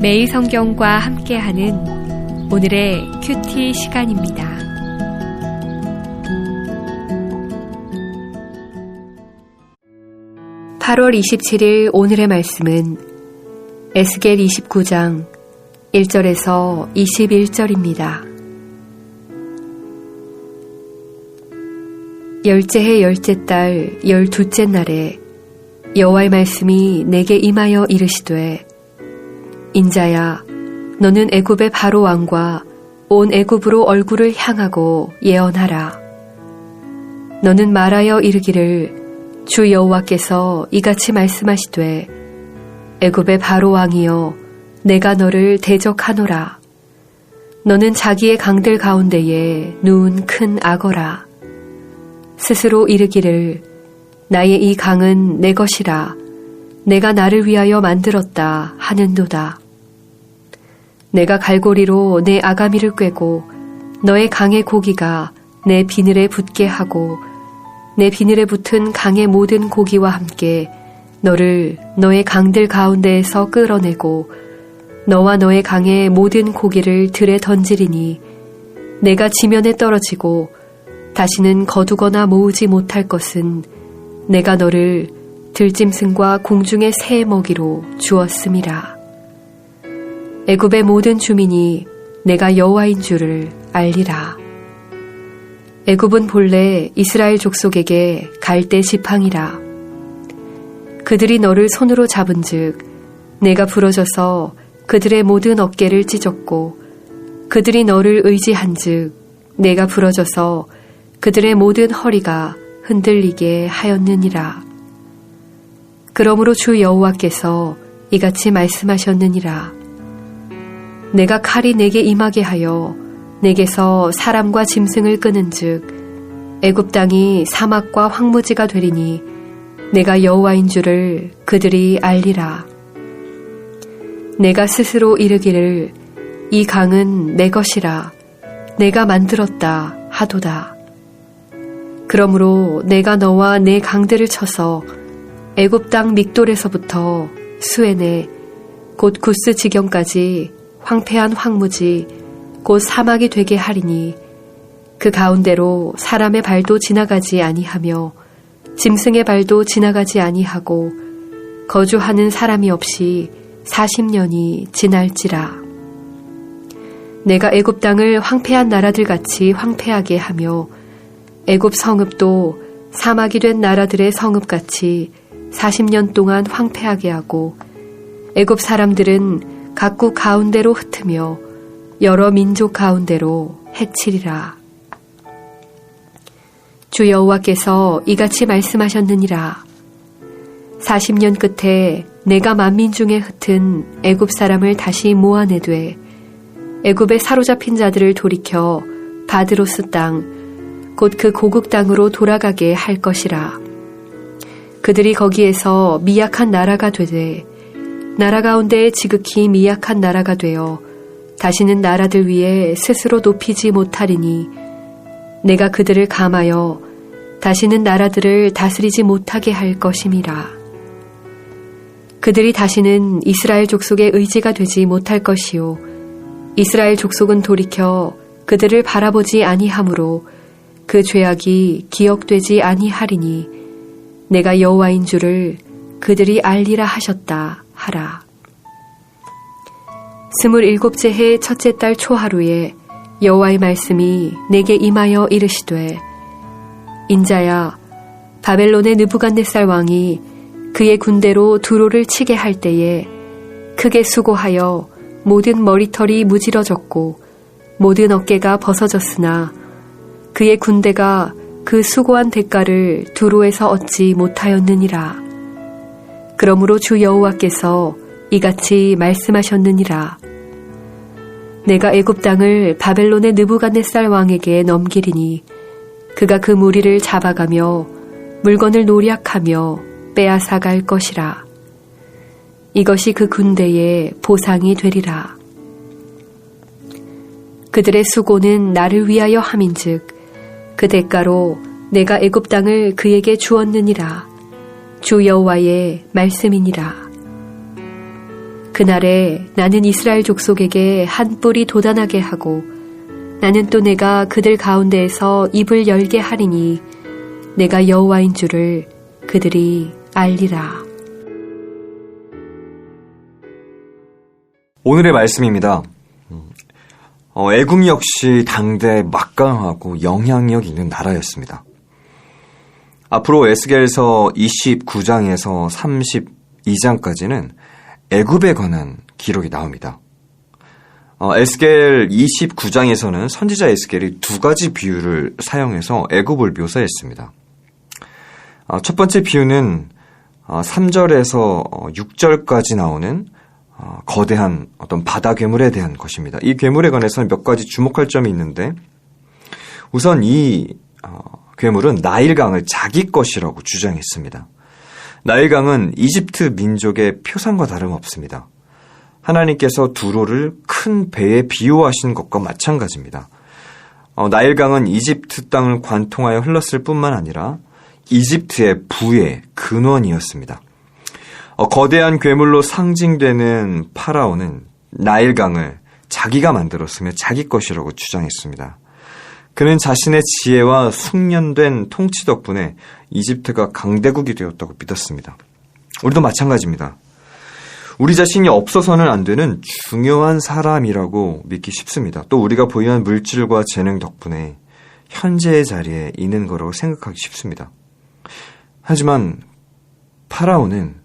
매일 성경과 함께하는 오늘의 큐티 시간입니다. (8월 27일) 오늘의 말씀은 에스겔 29장 1절에서 21절입니다. 열째 해 열째 달 12째 날에 여호와의 말씀이 내게 임하여 이르시되, 인자야, 너는 애굽의 바로 왕과 온 애굽으로 얼굴을 향하고 예언하라. 너는 말하여 이르기를, 주 여호와께서 이같이 말씀하시되, 애굽의 바로 왕이여, 내가 너를 대적하노라. 너는 자기의 강들 가운데에 누운 큰 악어라. 스스로 이르기를, 나의 이 강은 내 것이라, 내가 나를 위하여 만들었다 하는도다. 내가 갈고리로 내 아가미를 꿰고 너의 강의 고기가 내 비늘에 붙게 하고 내 비늘에 붙은 강의 모든 고기와 함께 너를 너의 강들 가운데에서 끌어내고 너와 너의 강의 모든 고기를 들에 던지리니 내가 지면에 떨어지고 다시는 거두거나 모으지 못할 것은 내가 너를 들짐승과 공중의 새의 먹이로 주었음이라. 애굽의 모든 주민이 내가 여호와인 줄을 알리라. 애굽은 본래 이스라엘 족속에게 갈대 지팡이라. 그들이 너를 손으로 잡은즉 내가 부러져서 그들의 모든 어깨를 찢었고, 그들이 너를 의지한즉 내가 부러져서 그들의 모든 허리가 흔들리게 하였느니라. 그러므로 주 여호와께서 이같이 말씀하셨느니라. 내가 칼이 내게 임하게 하여 내게서 사람과 짐승을 끄는즉 애굽 땅이 사막과 황무지가 되리니 내가 여호와인 줄을 그들이 알리라. 내가 스스로 이르기를, 이 강은 내 것이라, 내가 만들었다 하도다. 그러므로 내가 너와 내 강들을 쳐서 애굽 땅 믹돌에서부터 수에네 곧 구스 지경까지 황폐한 황무지 곧 사막이 되게 하리니 그 가운데로 사람의 발도 지나가지 아니하며 짐승의 발도 지나가지 아니하고 거주하는 사람이 없이 40년이 지날지라. 내가 애굽 땅을 황폐한 나라들 같이 황폐하게 하며 애굽 성읍도 사막이 된 나라들의 성읍같이 40년 동안 황폐하게 하고 애굽 사람들은 각국 가운데로 흩으며 여러 민족 가운데로 해치리라. 주 여호와께서 이같이 말씀하셨느니라. 40년 끝에 내가 만민 중에 흩은 애굽 사람을 다시 모아내되 애굽에 사로잡힌 자들을 돌이켜 바드로스 땅 곧 그 고국 땅으로 돌아가게 할 것이라. 그들이 거기에서 미약한 나라가 되되 나라 가운데 지극히 미약한 나라가 되어 다시는 나라들 위에 스스로 높이지 못하리니 내가 그들을 감하여 다시는 나라들을 다스리지 못하게 할 것임이라. 그들이 다시는 이스라엘 족속의 의지가 되지 못할 것이요 이스라엘 족속은 돌이켜 그들을 바라보지 아니하므로 그 죄악이 기억되지 아니하리니 내가 여호와인 줄을 그들이 알리라 하셨다 하라. 27째 해 첫째 달 초하루에 여호와의 말씀이 내게 임하여 이르시되, 인자야, 바벨론의 느부갓네살 왕이 그의 군대로 두로를 치게 할 때에 크게 수고하여 모든 머리털이 무지러졌고 모든 어깨가 벗어졌으나 그의 군대가 그 수고한 대가를 두로에서 얻지 못하였느니라. 그러므로 주 여호와께서 이같이 말씀하셨느니라. 내가 애굽 땅을 바벨론의 느부갓네살 왕에게 넘기리니 그가 그 무리를 잡아가며 물건을 노략하며 빼앗아갈 것이라. 이것이 그 군대의 보상이 되리라. 그들의 수고는 나를 위하여 함인즉 그 대가로 내가 애굽 땅을 그에게 주었느니라. 주 여호와의 말씀이니라. 그날에 나는 이스라엘 족속에게 한 뿔이 돋아나게 하고 나는 또 내가 그들 가운데에서 입을 열게 하리니 내가 여호와인 줄을 그들이 알리라. 오늘의 말씀입니다. 애굽 역시 당대 막강하고 영향력 있는 나라였습니다. 앞으로 에스겔서 29장에서 32장까지는 애굽에 관한 기록이 나옵니다. 에스겔 29장에서는 선지자 에스겔이 두 가지 비유를 사용해서 애굽을 묘사했습니다. 첫 번째 비유는 3절에서 6절까지 나오는 거대한 어떤 바다 괴물에 대한 것입니다. 이 괴물에 관해서는 몇 가지 주목할 점이 있는데, 우선 이 괴물은 나일강을 자기 것이라고 주장했습니다. 나일강은 이집트 민족의 표상과 다름없습니다. 하나님께서 두로를 큰 배에 비유하신 것과 마찬가지입니다. 나일강은 이집트 땅을 관통하여 흘렀을 뿐만 아니라 이집트의 부의 근원이었습니다. 거대한 괴물로 상징되는 파라오는 나일강을 자기가 만들었으며 자기 것이라고 주장했습니다. 그는 자신의 지혜와 숙련된 통치 덕분에 이집트가 강대국이 되었다고 믿었습니다. 우리도 마찬가지입니다. 우리 자신이 없어서는 안 되는 중요한 사람이라고 믿기 쉽습니다. 또 우리가 보유한 물질과 재능 덕분에 현재의 자리에 있는 거라고 생각하기 쉽습니다. 하지만 파라오는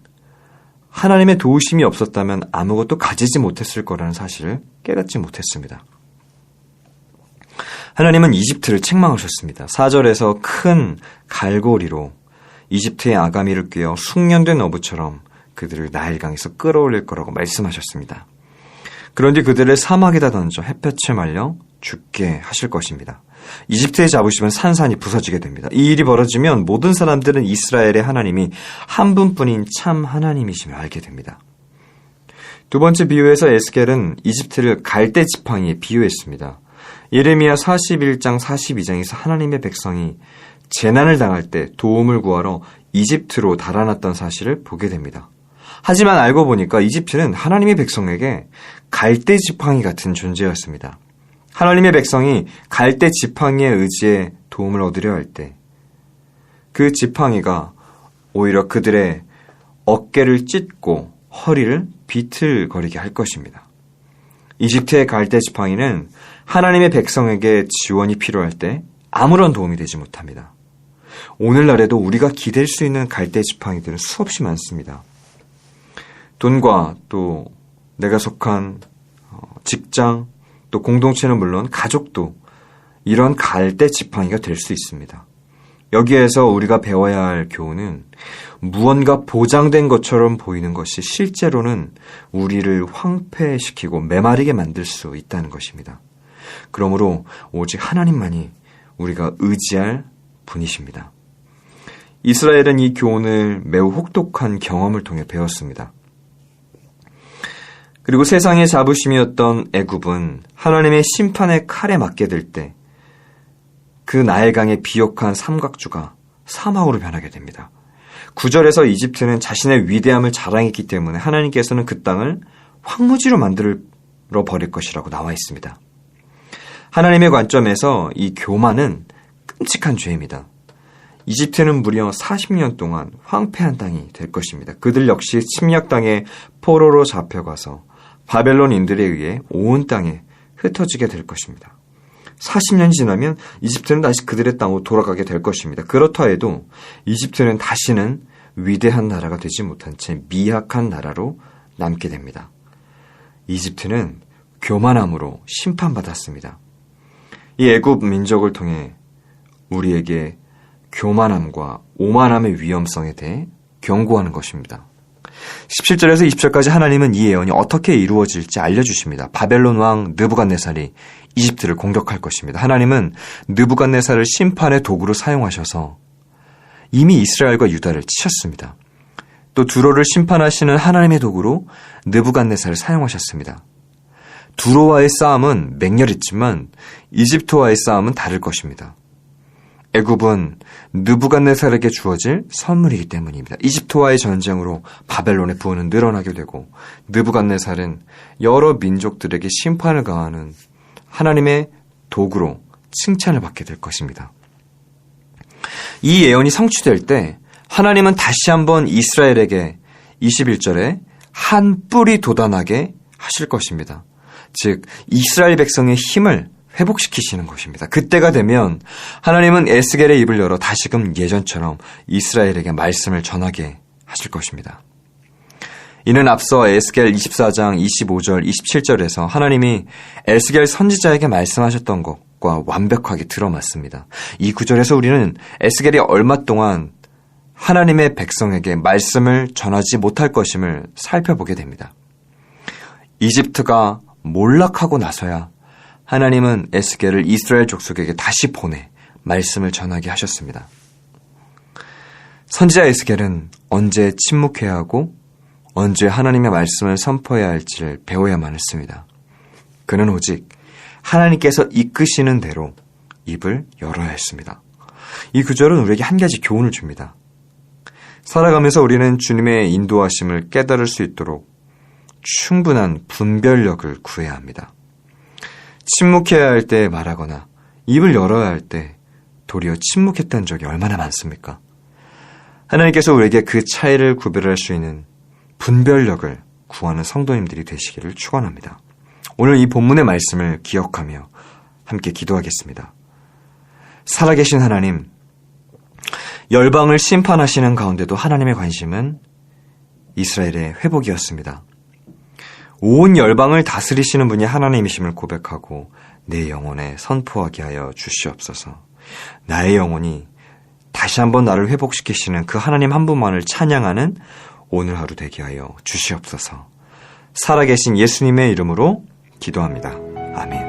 하나님의 도우심이 없었다면 아무것도 가지지 못했을 거라는 사실을 깨닫지 못했습니다. 하나님은 이집트를 책망하셨습니다. 4절에서 큰 갈고리로 이집트의 아가미를 꿰어 숙련된 어부처럼 그들을 나일강에서 끌어올릴 거라고 말씀하셨습니다. 그런데 그들을 사막에다 던져 햇볕에 말려 죽게 하실 것입니다. 이집트의 자부심은 산산이 부서지게 됩니다. 이 일이 벌어지면 모든 사람들은 이스라엘의 하나님이 한 분뿐인 참 하나님이심을 알게 됩니다. 두 번째 비유에서 에스겔은 이집트를 갈대 지팡이에 비유했습니다. 예레미야 41장 42장에서 하나님의 백성이 재난을 당할 때 도움을 구하러 이집트로 달아났던 사실을 보게 됩니다. 하지만 알고 보니까 이집트는 하나님의 백성에게 갈대 지팡이 같은 존재였습니다. 하나님의 백성이 갈대 지팡이의 의지에 도움을 얻으려 할 때 그 지팡이가 오히려 그들의 어깨를 찢고 허리를 비틀거리게 할 것입니다. 이집트의 갈대 지팡이는 하나님의 백성에게 지원이 필요할 때 아무런 도움이 되지 못합니다. 오늘날에도 우리가 기댈 수 있는 갈대 지팡이들은 수없이 많습니다. 돈과 또 내가 속한 직장, 또 공동체는 물론 가족도 이런 갈대 지팡이가 될 수 있습니다. 여기에서 우리가 배워야 할 교훈은 무언가 보장된 것처럼 보이는 것이 실제로는 우리를 황폐시키고 메마르게 만들 수 있다는 것입니다. 그러므로 오직 하나님만이 우리가 의지할 분이십니다. 이스라엘은 이 교훈을 매우 혹독한 경험을 통해 배웠습니다. 그리고 세상의 자부심이었던 애굽은 하나님의 심판의 칼에 맞게 될 때 그 나일강의 비옥한 삼각주가 사막으로 변하게 됩니다. 9절에서 이집트는 자신의 위대함을 자랑했기 때문에 하나님께서는 그 땅을 황무지로 만들어 버릴 것이라고 나와 있습니다. 하나님의 관점에서 이 교만은 끔찍한 죄입니다. 이집트는 무려 40년 동안 황폐한 땅이 될 것입니다. 그들 역시 침략 땅에 포로로 잡혀가서 바벨론인들에 의해 온 땅에 흩어지게 될 것입니다. 40년이 지나면 이집트는 다시 그들의 땅으로 돌아가게 될 것입니다. 그렇다 해도 이집트는 다시는 위대한 나라가 되지 못한 채 미약한 나라로 남게 됩니다. 이집트는 교만함으로 심판받았습니다. 이 애굽 민족을 통해 우리에게 교만함과 오만함의 위험성에 대해 경고하는 것입니다. 17절에서 20절까지 하나님은 이 예언이 어떻게 이루어질지 알려주십니다. 바벨론 왕 느부갓네살이 이집트를 공격할 것입니다. 하나님은 느부갓네살을 심판의 도구로 사용하셔서 이미 이스라엘과 유다를 치셨습니다. 또 두로를 심판하시는 하나님의 도구로 느부갓네살을 사용하셨습니다. 두로와의 싸움은 맹렬했지만 이집트와의 싸움은 다를 것입니다. 애굽은 느부갓네살에게 주어질 선물이기 때문입니다. 이집트와의 전쟁으로 바벨론의 부호는 늘어나게 되고 느부갓네살은 여러 민족들에게 심판을 가하는 하나님의 도구로 칭찬을 받게 될 것입니다. 이 예언이 성취될 때 하나님은 다시 한번 이스라엘에게 21절에 한 뿔이 돋아나게 하실 것입니다. 즉 이스라엘 백성의 힘을 회복시키시는 것입니다. 그때가 되면 하나님은 에스겔의 입을 열어 다시금 예전처럼 이스라엘에게 말씀을 전하게 하실 것입니다. 이는 앞서 에스겔 24장 25절 27절에서 하나님이 에스겔 선지자에게 말씀하셨던 것과 완벽하게 들어맞습니다. 이 구절에서 우리는 에스겔이 얼마 동안 하나님의 백성에게 말씀을 전하지 못할 것임을 살펴보게 됩니다. 이집트가 몰락하고 나서야 하나님은 에스겔을 이스라엘 족속에게 다시 보내 말씀을 전하게 하셨습니다. 선지자 에스겔은 언제 침묵해야 하고 언제 하나님의 말씀을 선포해야 할지를 배워야만 했습니다. 그는 오직 하나님께서 이끄시는 대로 입을 열어야 했습니다. 이 구절은 우리에게 한 가지 교훈을 줍니다. 살아가면서 우리는 주님의 인도하심을 깨달을 수 있도록 충분한 분별력을 구해야 합니다. 침묵해야 할 때 말하거나 입을 열어야 할 때 도리어 침묵했던 적이 얼마나 많습니까? 하나님께서 우리에게 그 차이를 구별할 수 있는 분별력을 구하는 성도님들이 되시기를 축원합니다. 오늘 이 본문의 말씀을 기억하며 함께 기도하겠습니다. 살아계신 하나님, 열방을 심판하시는 가운데도 하나님의 관심은 이스라엘의 회복이었습니다. 온 열방을 다스리시는 분이 하나님이심을 고백하고 내 영혼에 선포하게 하여 주시옵소서. 나의 영혼이 다시 한번 나를 회복시키시는 그 하나님 한 분만을 찬양하는 오늘 하루 되게 하여 주시옵소서. 살아계신 예수님의 이름으로 기도합니다. 아멘.